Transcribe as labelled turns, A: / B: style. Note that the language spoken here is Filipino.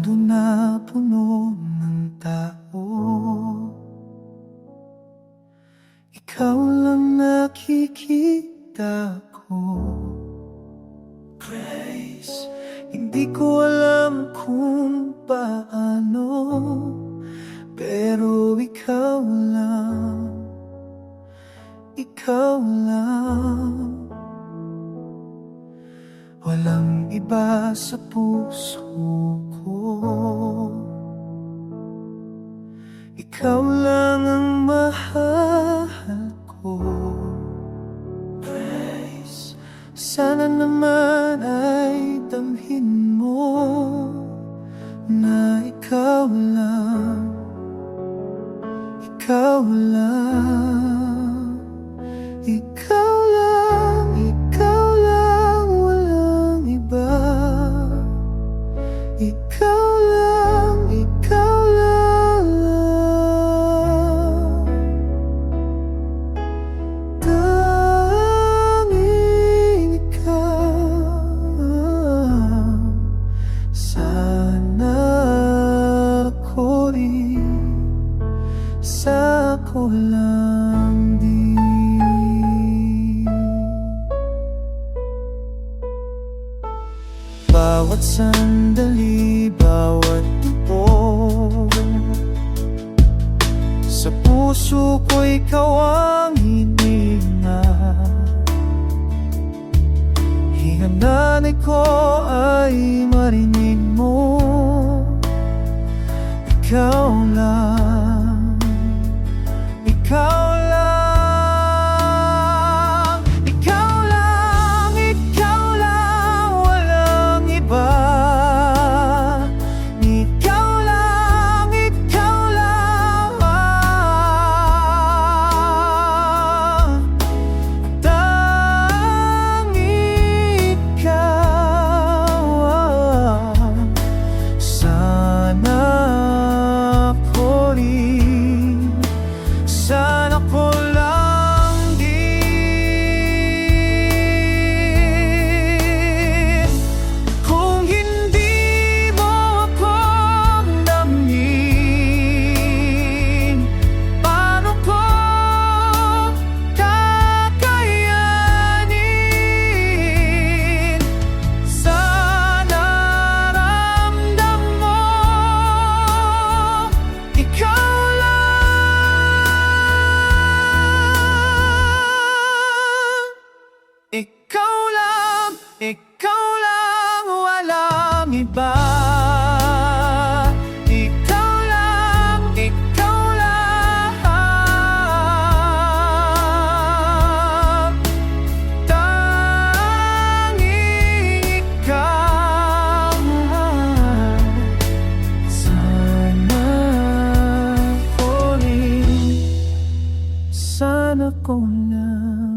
A: mundo na puno ng tao, ikaw lang nakikita ko. Grace, hindi ko alam kung paano, pero ikaw lang, ikaw lang. Walang iba sa puso ko, ikaw lang ang mahal ko. Praise, sana naman ay damhin mo na ikaw lang, ikaw lang, ikaw lang, ikaw lang, walang iba. Ikaw lang, ikaw lang. Tanging ikaw. Sana ako'y sako lang din. Bawat sandali, bawat tupo, sa puso ko ikaw ang hininga. Hingananay ko ay marinig mo, ikaw lang, ikaw lang, ikaw lang, ikaw lang, walang iba. Ikaw lang, ikaw lang, tanging ikaw. Sana sana ko lang din. Kung hindi mo ako damhin, paano ko kakayanin? Sana ramdam mo, ikaw ikaw lang, walang iba. Ikaw lang, ikaw lang, tanging ikaw. Sana ko rin, sana ko lang.